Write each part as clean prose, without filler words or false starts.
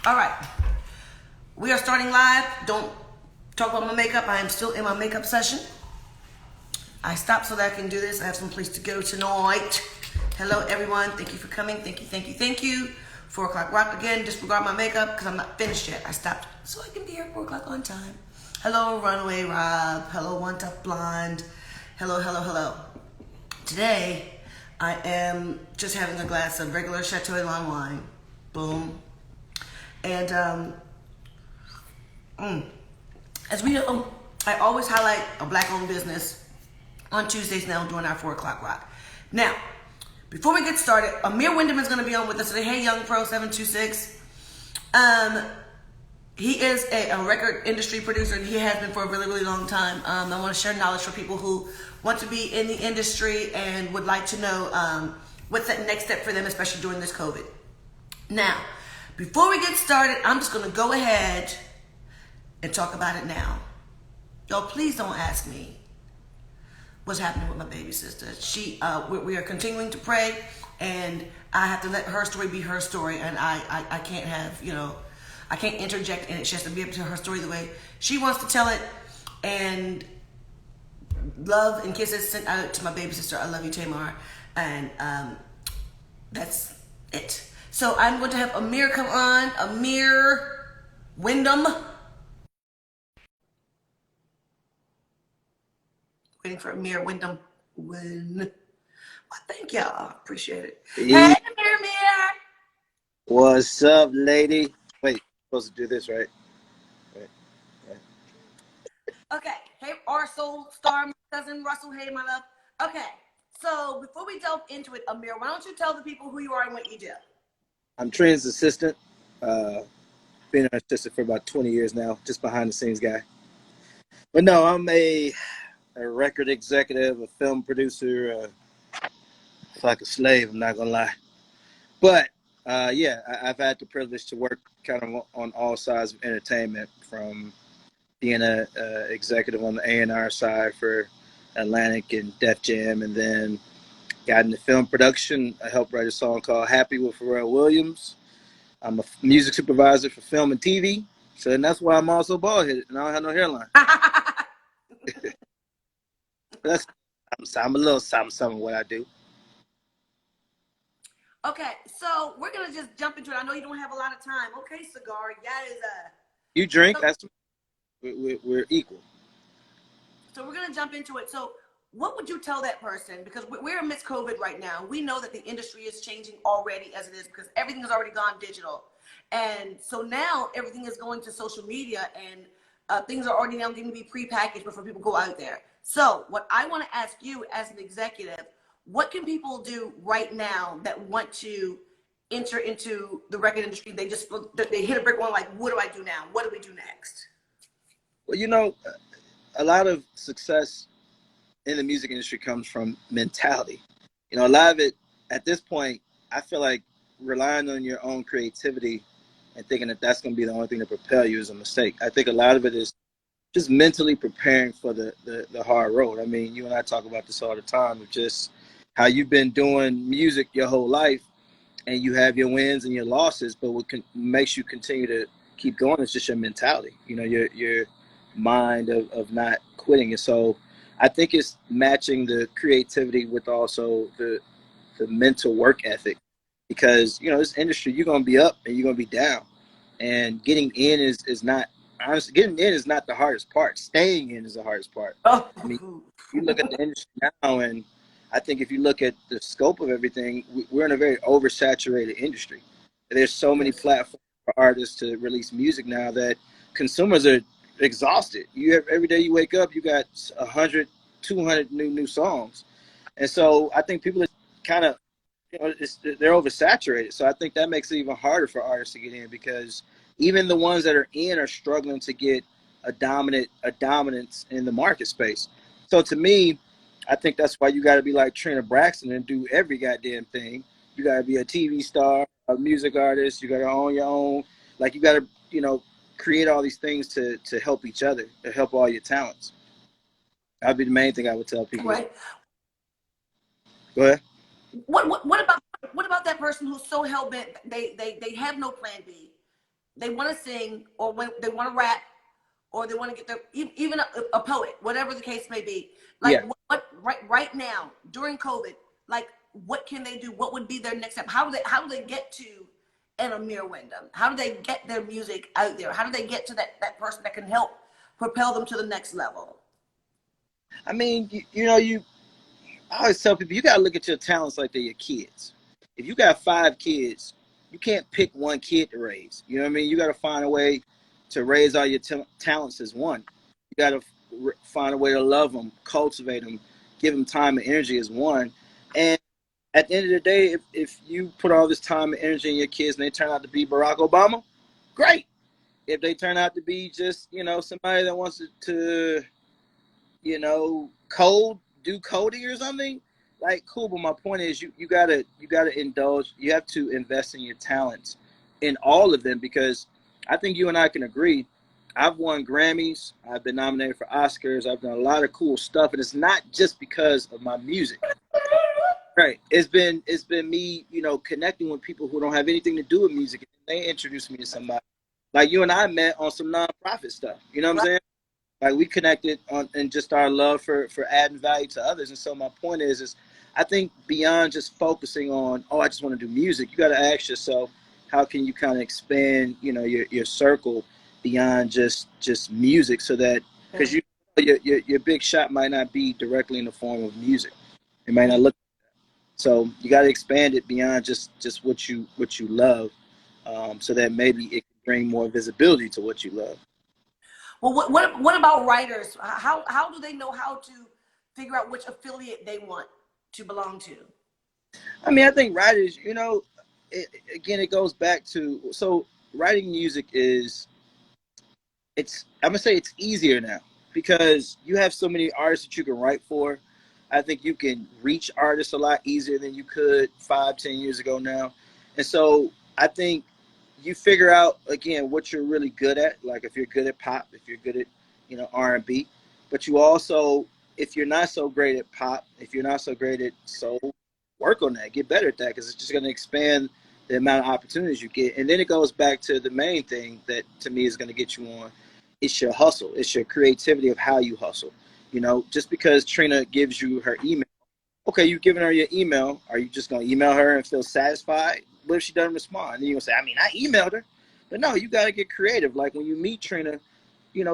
All right, we are starting live. Don't talk about my makeup. I am still in my makeup session. I stopped so that I can do this. I have some place to go tonight. Hello, everyone. Thank you for coming. Thank you. 4 o'clock rock again. Disregard my makeup because I'm not finished yet. I stopped so I can be here at 4 o'clock on time. Hello, Runaway Rob. Hello, One Tough Blonde. Hello. Today, I am just having a glass of regular Chateau Elan wine. Boom. And as we know, I always highlight a black-owned business on Tuesdays now during our 4 o'clock rock. Now, before we get started, Amir Wyndham is going to be on with us today. Hey, Young Pro 726. He is a record industry producer, and he has been for a really long time. I want to share knowledge for people who want to be in the industry and would like to know what's that next step for them, especially during this COVID. Now, before we get started, I'm just going to go ahead and talk about it now. Y'all, please don't ask me what's happening with my baby sister. We are continuing to pray, and I have to let her story be her story, and I can't have, I can't interject in it. She has to be able to tell her story the way she wants to tell it, and love and kisses sent out to my baby sister. I love you, Tamar, and that's it. So I'm going to have Amir come on. Amir Wyndham. Waiting for Amir Wyndham. Well, thank y'all. Appreciate it. Yeah. Hey, Amir. What's up, lady? Wait, supposed to do this, right? Right. Okay. Hey, our soul star, my cousin Russell. Hey, my love. Okay. So before we delve into it, Amir, why don't you tell the people who you are and what you do? I'm Trina's assistant. Been an assistant for about 20 years now, just behind the scenes guy. But no, I'm a record executive, a film producer. It's like a slave, I'm not gonna lie. But yeah, I've had the privilege to work kind of on all sides of entertainment, from being a executive on the A&R side for Atlantic and Def Jam, and then got into film production. I helped write a song called Happy with Pharrell Williams. I'm a music supervisor for film and TV. So and that's why I'm also bald-headed and I don't have no hairline. That's I'm a little something what I do. Okay, so we're gonna just jump into it. I know you don't have a lot of time. Okay, cigar. Yeah, is You drink, so, that's we're equal. so we're gonna jump into it. So what would you tell that person? Because we're amidst COVID right now. We know that the industry is changing already as it is because everything has already gone digital. And so now everything is going to social media, and things are already now getting to be prepackaged before people go out there. So what I want to ask you as an executive, what can people do right now that want to enter into the record industry? They hit a brick wall, like, what do I do now? What do we do next? Well, a lot of success in the music industry comes from mentality. A lot of it at this point, I feel like relying on your own creativity and thinking that that's going to be the only thing to propel you is a mistake. I think a lot of it is just mentally preparing for the hard road. I mean, you and I talk about this all the time, of just how you've been doing music your whole life, and you have your wins and your losses, but what makes you continue to keep going is just your mentality. Your mind of not quitting. And so I think it's matching the creativity with also the mental work ethic, because this industry, you're going to be up and you're going to be down, and getting in is not, honestly, getting in is not the hardest part. Staying in is the hardest part. Oh, I mean, you look at the industry now, and I think if you look at the scope of everything, we're in a very oversaturated industry. There's so many platforms for artists to release music now that consumers are exhausted. Every day you wake up, you got 100, 200 new songs. And so I think people are kind of, they're oversaturated. So I think that makes it even harder for artists to get in, because even the ones that are in are struggling to get a dominance in the market space. So to me, I think that's why you got to be like Trina Braxton and do every goddamn thing. You got to be a TV star, a music artist. You got to own your own. Like, you got to, create all these things to help each other, to help all your talents. That'd be the main thing I would tell people. right. Go ahead. What about that person who's so hell bent they have no plan B, they want to sing, or when they want to rap, or they want to get their even a poet, whatever the case may be. Like Yeah. what right now during COVID, like what can they do? What would be their next step? How do they get to an Amir Wyndham? How do they get their music out there? How do they get to that person that can help propel them to the next level? I mean, I always tell people you got to look at your talents like they're your kids. If you got 5 kids, you can't pick one kid to raise. You know what I mean? You got to find a way to raise all your talents as one. You got to find a way to love them, cultivate them, give them time and energy as one. And at the end of the day, if you put all this time and energy in your kids and they turn out to be Barack Obama, great. If they turn out to be just, somebody that wants to do coding or something, like cool. But my point is you gotta indulge. You have to invest in your talents in all of them, because I think you and I can agree. I've won Grammys. I've been nominated for Oscars. I've done a lot of cool stuff, and it's not just because of my music. Right. It's been me, connecting with people who don't have anything to do with music. They introduced me to somebody. Like you and I met on some nonprofit stuff. You know what I'm Right. saying? Like we connected on and just our love for adding value to others. And so my point is I think beyond just focusing on, I just want to do music, you got to ask yourself, how can you kind of expand, your circle beyond just music, so that, because your big shot might not be directly in the form of music. It might not look. So you got to expand it beyond just what you love, so that maybe it can bring more visibility to what you love. Well, what about writers? How do they know how to figure out which affiliate they want to belong to? I mean, I think writers, again, it goes back to, so writing music I'm gonna say it's easier now, because you have so many artists that you can write for. I think you can reach artists a lot easier than you could 5, 10 years ago now. And so I think you figure out, again, what you're really good at. Like if you're good at pop, if you're good at, R&B, but you also, if you're not so great at pop, if you're not so great at soul, work on that, get better at that, because it's just going to expand the amount of opportunities you get. And then it goes back to the main thing that to me is going to get you on. It's your hustle. It's your creativity of how you hustle. Just because Trina gives you her email, okay, you've given her your email. Are you just going to email her and feel satisfied? What if she doesn't respond? And you're going to say, I mean, I emailed her. But no, you got to get creative. Like when you meet Trina,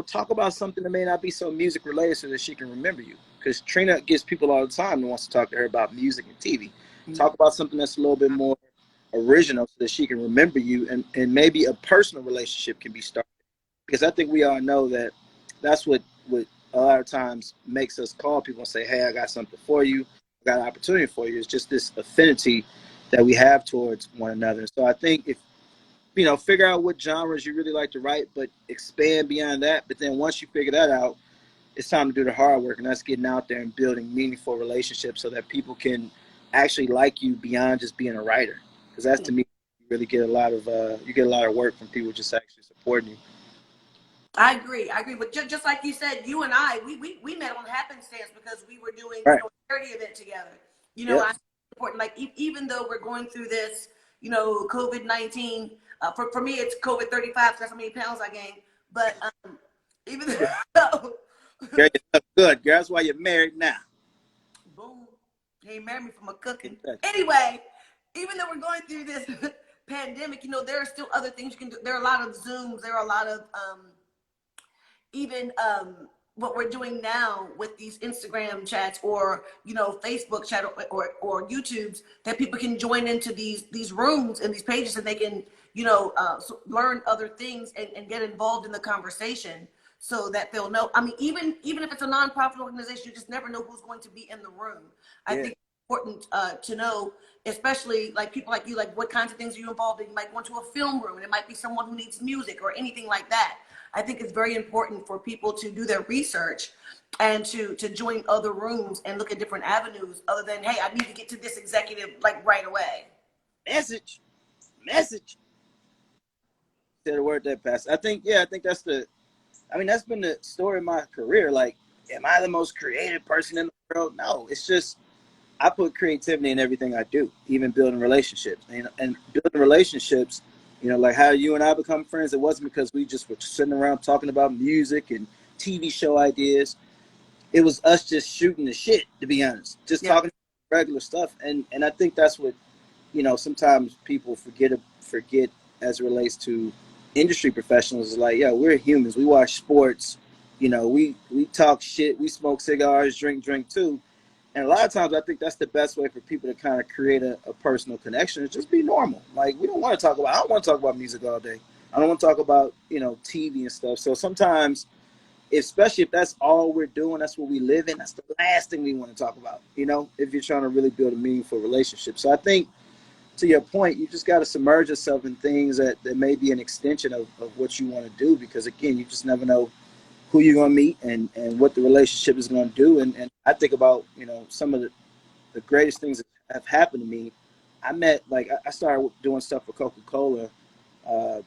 talk about something that may not be so music related, so that she can remember you. Because Trina gets people all the time that wants to talk to her about music and TV. Mm-hmm. Talk about something that's a little bit more original, so that she can remember you, and maybe a personal relationship can be started. Because I think we all know that that's what a lot of times makes us call people and say, hey, I got something for you. I got an opportunity for you. It's just this affinity that we have towards one another. So I think if, figure out what genres you really like to write, but expand beyond that. But then once you figure that out, it's time to do the hard work, and that's getting out there and building meaningful relationships so that people can actually like you beyond just being a writer. Because that's, to me, you really get a lot of work from people just actually supporting you. I agree. I agree. But just like you said, you and I, we met on happenstance because we were doing, Right. a charity event together. Yep. I important. Like even though we're going through this, COVID-19. For me, it's COVID 35. So that's how many pounds I gained. But even though, Girl, you look good, girl. That's why you're married now. boom, he married me for my cooking. Exactly. Anyway, even though we're going through this pandemic, there are still other things you can do. There are a lot of Zooms. There are a lot of even what we're doing now with these Instagram chats, or Facebook chat, or YouTubes, that people can join into these rooms and these pages, and they can learn other things, and get involved in the conversation, so that they'll know. I mean, even if it's a nonprofit organization, you just never know who's going to be in the room. I think it's important to know, especially like people like you, like what kinds of things are you involved in. You might go into a film room, and it might be someone who needs music or anything like that. I think it's very important for people to do their research, and to join other rooms and look at different avenues, other than, hey, I need to get to this executive like right away. Message. Say the word that passed. I think that's that's been the story of my career. Like, am I the most creative person in the world? No, it's just I put creativity in everything I do, even building relationships. And building relationships You know, like how you and I become friends, it wasn't because we just were sitting around talking about music and TV show ideas. It was us just shooting the shit, to be honest, just Yeah. talking regular stuff. And I think that's what, you know, sometimes people forget as it relates to industry professionals. Is like, yeah, we're humans. We watch sports. You know, we talk shit. We smoke cigars, drink too. And a lot of times, I think that's the best way for people to kind of create a personal connection. Is just be normal. Like, we don't want to talk about. I don't want to talk about music all day. I don't want to talk about, you know, TV and stuff. So sometimes, especially if that's all we're doing, that's what we live in. That's the last thing we want to talk about. You know, if you're trying to really build a meaningful relationship. So I think, to your point, you just got to submerge yourself in things that may be an extension of what you want to do, because again, you just never know who you're going to meet and what the relationship is going to do. And I think about, you know, some of the greatest things that have happened to me. I met, like, I started doing stuff for Coca-Cola uh,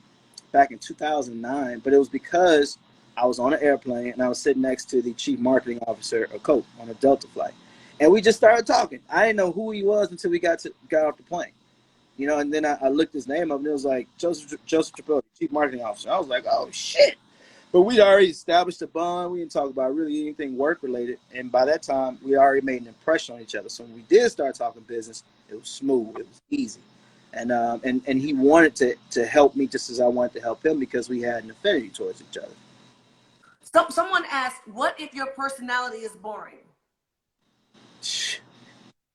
back in 2009, but it was because I was on an airplane and I was sitting next to the chief marketing officer of Coke on a Delta flight. And we just started talking. I didn't know who he was until we got off the plane. You know, and then I looked his name up, and it was like Joseph Tripoli, Chief Marketing Officer. I was like, oh shit! But we'd already established a bond. We didn't talk about really anything work related, and by that time, we already made an impression on each other. So when we did start talking business, it was smooth, it was easy, and he wanted to help me just as I wanted to help him, because we had an affinity towards each other. Someone asked, "What if your personality is boring?"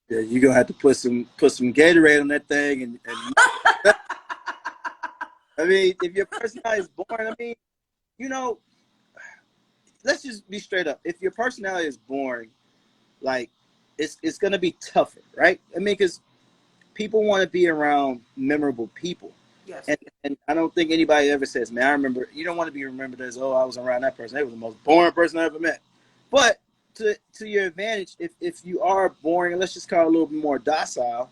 Yeah, you're gonna have to put some Gatorade on that thing, and I mean, if your personality is boring, I mean, you know, let's just be straight up. If your personality is boring, like, it's gonna be tougher, right? I mean, because people want to be around memorable people. Yes. And I don't think anybody ever says, man, I remember. You don't want to be remembered as, oh, I was around that person. They were the most boring person I ever met. But to your advantage, if you are boring, and let's just call it a little bit more docile,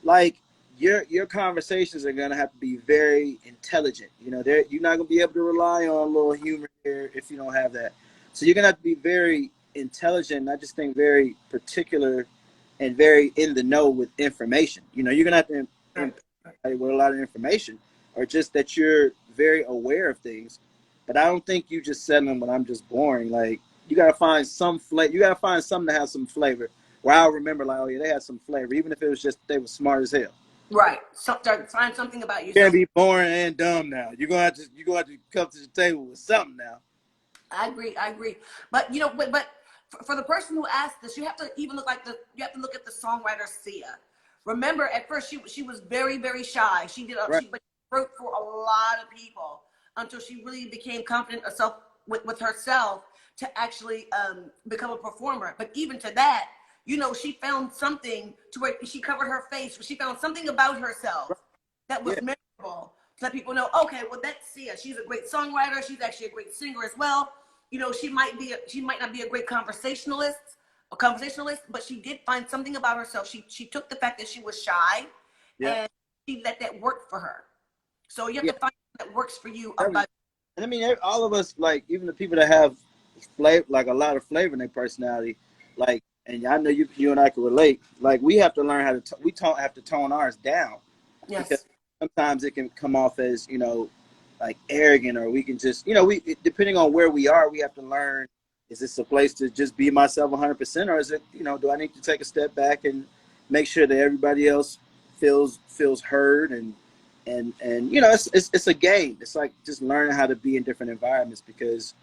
like, your conversations are gonna have to be very intelligent. You know, you're not gonna be able to rely on a little humor here if you don't have that. So you're gonna have to be very intelligent. I just think very particular and very in the know with information. You know, you're gonna have to with a lot of information, or just that you're very aware of things. But I don't think you just settling when I'm just boring. Like, you gotta find some flavor. You gotta find something to have some flavor. Where I'll remember, like, oh yeah, they had some flavor, even if it was just they were smart as hell. Right. So, find something about You yourself. can't be boring and dumb now. You're gonna have to come to the table with something now. I agree. I agree. But you know, but for the person who asked this, you have to even you have to look at the songwriter Sia. Remember, at first she was very shy. Right. But she wrote for a lot of people until she really became confident herself with herself to actually become a performer. But even to that, you know, she found something to where she covered her face. She found something about herself Right. that was Yeah. memorable to let people know, okay, well, that's Sia. She's a great songwriter. She's actually a great singer as well. You know, she might not be a great conversationalist, but she did find something about herself. She took the fact that she was shy, Yeah. and she let that work for her. So you have Yeah. to find something that works for you And about. I mean, all of us, like, even the people that have flavor, like a lot of flavor in their personality, like, and I know you and I can relate. Like, we have to learn how to have to tone ours down, because Yes. sometimes it can come off as, you know, like arrogant, or we can just, you know, depending on where we are, we have to learn, is this a place to just be myself 100%, or is it, you know, do I need to take a step back and make sure that everybody else feels heard, and you know, it's a game. It's like just learning how to be in different environments, because,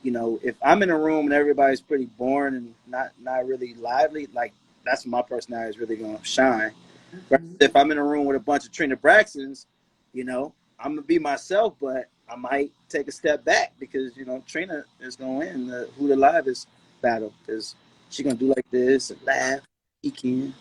you know, if I'm in a room and everybody's pretty boring and not really lively, like, that's when my personality is really gonna shine. Mm-hmm. If I'm in a room with a bunch of Trina Braxtons, you know, I'm gonna be myself, but I might take a step back, because, you know, Trina is gonna win the Who the Livest battle, because she's gonna do like this and laugh. He can.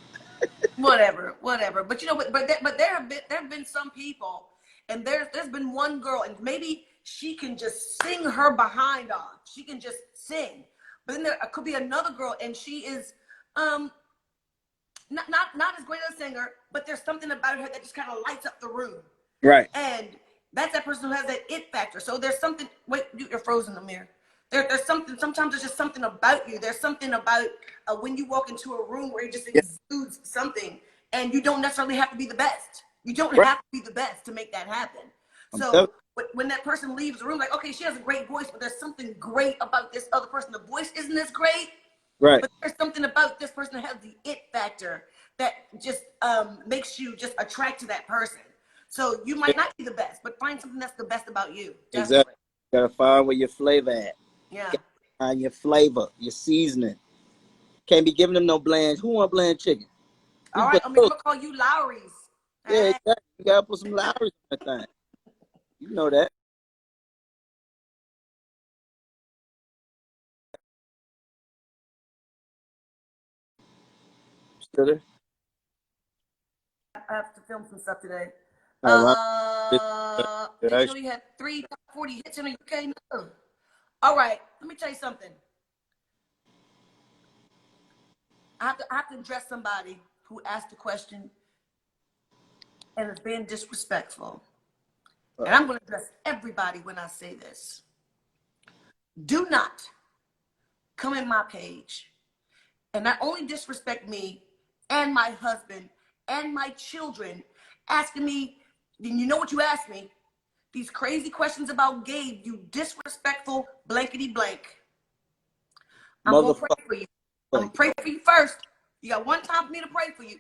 Whatever. But you know, but there have been some people, and there's been one girl, and maybe she can just sing her behind off. She can just sing. But then there could be another girl, and she is um not as great a singer, but there's something about her that just kind of lights up the room. Right. And that's that person who has that it factor. So there's something. Wait, you're frozen, Amir. There's something. Sometimes there's just something about you. There's something about when you walk into a room where it just Yeah. exudes something, and you don't necessarily have to be the best. You don't Right. have to be the best to make that happen. I'm telling So when that person leaves the room, like, okay, she has a great voice, but there's something great about this other person. The voice isn't as great, right. but there's something about this person that has the it factor that just makes you just attract to that person. So you might not be the best, but find something that's the best about you. Exactly. Definitely. You gotta find where your flavor at. Yeah. Find your flavor, your seasoning. Can't be giving them no bland. Who want bland chicken? All You right. put I mean, I'm those. gonna call you Lowry's. Yeah, Hey. exactly. You gotta put some Lowry's on that thing. You know that. Still there? I have to film some stuff today. All right. Did you know you had 3 top 40 hits in the UK? No. All right. Let me tell you something. I have to address somebody who asked a question and is being disrespectful. And I'm going to address everybody when I say this. Do not come in my page and not only disrespect me and my husband and my children, asking me, then you know what you asked me? These crazy questions about Gabe, you disrespectful blankety blank. I'm going to pray Motherfucker. for you. I'm going to pray for you first. You got one time for me to pray for you.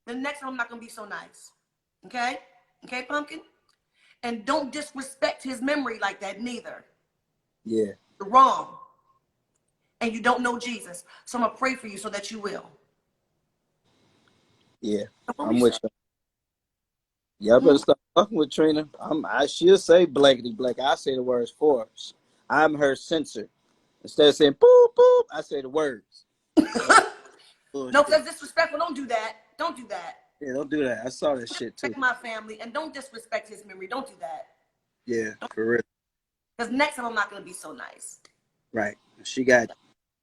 The next time I'm not going to be so nice. Okay? Okay, Pumpkin? And don't disrespect his memory like that neither. Yeah. You're wrong. And you don't know Jesus. So I'm going to pray for you so that you will. Yeah. What I'm we with say? you. Y'all better stop fucking with Trina. I should say blankety blank. I say the words for us. I'm her censor. Instead of saying boop boop, I say the words. No, Bullshit. because that's disrespectful. Don't do that. Don't do that. Yeah, don't do that. I saw that Don't shit too. disrespect my family and don't disrespect his memory. Don't do that. Yeah, for real. Because next time I'm not going to be so nice. Right. She got.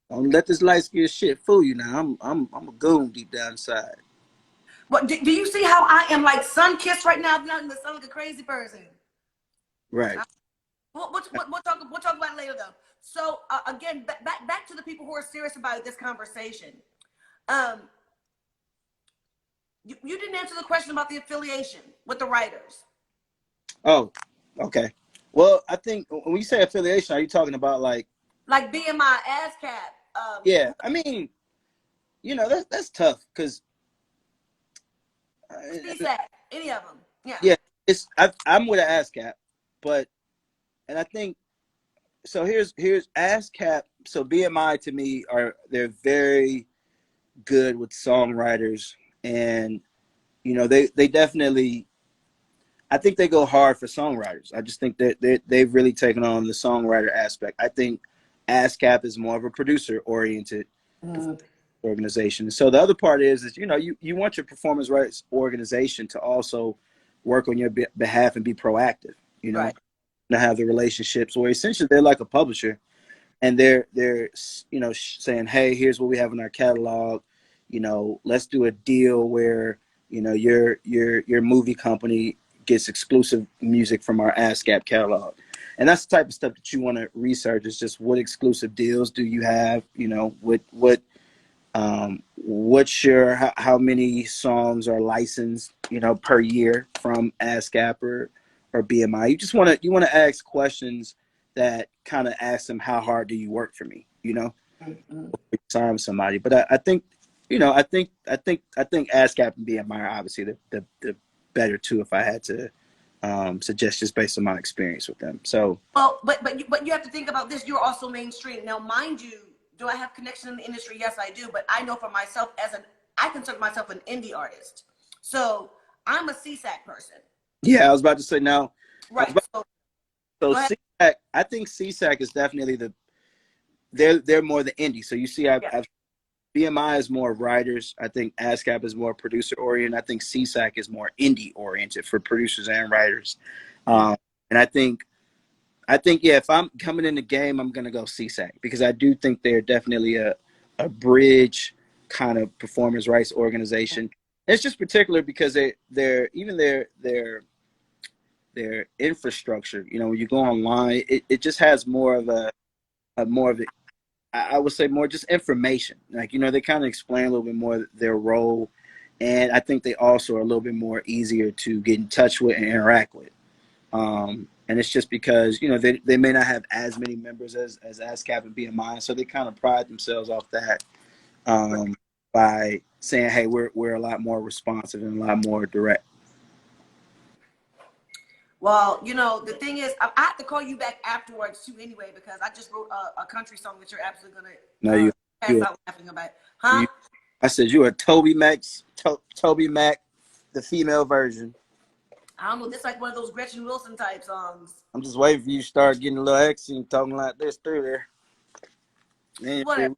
Don't let this light skin shit fool you. Now I'm a goon deep down inside. But do you see how I am like sun kissed right now? I'm not in the sun like a crazy person. Right. We'll talk about it later though. So again, back to the people who are serious about this conversation. Um, you didn't answer the question about the affiliation with the writers. Oh, okay. Well, I think when you say affiliation, are you talking about Like BMI, ASCAP, Yeah, I mean, that's tough because CSAC, any of them. Yeah. yeah, I'm with an ASCAP, but and I think so. Here's ASCAP. So BMI to me they're very good with songwriters, and they definitely. I think they go hard for songwriters. I just think that they've really taken on the songwriter aspect. I think ASCAP is more of a producer oriented organization. So the other part is you want your performance rights organization to also work on your behalf and be proactive. Right. To have the relationships where essentially they're like a publisher, and they're saying, hey, here's what we have in our catalog. Let's do a deal where your movie company gets exclusive music from our ASCAP catalog. And that's the type of stuff that you want to research is just what exclusive deals do you have, what's your how many songs are licensed per year from ASCAP or BMI. You want to ask questions that kind of ask them how hard do you work for me, Mm-hmm. sign with somebody. But I think I think ASCAP and BMI are obviously the better two if I had to suggest just based on my experience with them. So Well, but you have to think about this. You're also mainstream now, mind you. Do I have connection in the industry? Yes, I do. But I know for myself I consider myself an indie artist. So I'm a CSAC person, yeah, I was about to say now. right? So So go ahead. CSAC, I think CSAC is definitely they're more the indie. So you see, Yeah. I've BMI is more writers. I think ASCAP is more producer oriented. I think CSAC is more indie oriented for producers and writers. And I think yeah, if I'm coming in the game, I'm gonna go CSAC because I do think they're definitely a bridge kind of performance rights organization. It's just particular because they're even their infrastructure. When you go online, it just has more of more of it. I would say more just information. Like they kind of explain a little bit more their role and I think they also are a little bit more easier to get in touch with and interact with. And it's just because, you know, they may not have as many members as ASCAP and BMI, so they kind of pride themselves off that, by saying, hey, we're a lot more responsive and a lot more direct. Well, you know, the thing is, I have to call you back afterwards too, anyway, because I just wrote a country song that you're absolutely gonna No, pass out laughing about. Huh? I said you are Toby Mac, the female version. I don't know. This is like one of those Gretchen Wilson type songs. I'm just waiting for you to start getting a little accent, talking like this through there. Man,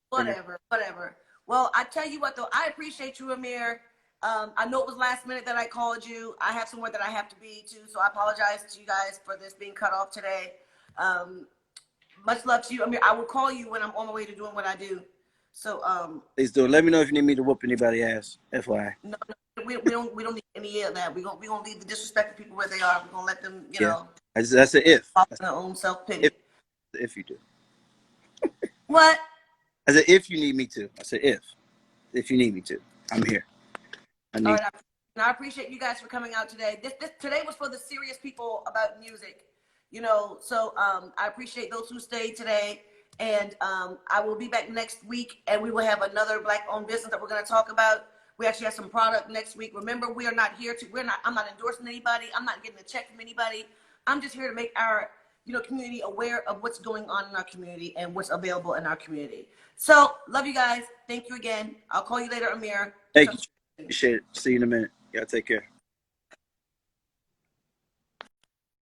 Whatever. Well, I tell you what, though, I appreciate you, Amir. I know it was last minute that I called you. I have somewhere that I have to be too, so I apologize to you guys for this being cut off today. Much love to you, Amir. I will call you when I'm on my way to doing what I do. So, please do. Let me know if you need me to whoop anybody's ass. FYI. No, we don't need any of that. We gonna leave the disrespected people where they are. We're gonna let them, you know. That's an if. That's their own self pity. If you do. What? I said if you need me to. I said if you need me to, I'm here. All right, I appreciate you guys for coming out today. Today was for the serious people about music, you know. So I appreciate those who stayed today, and I will be back next week, and we will have another Black-owned business that we're going to talk about. We actually have some product next week. Remember, we are not here to. I'm not endorsing anybody. I'm not getting a check from anybody. I'm just here to make our community aware of what's going on in our community and what's available in our community. So love you guys. Thank you again. I'll call you later, Amir. Thank you. Appreciate it. See you in a minute. Y'all take care.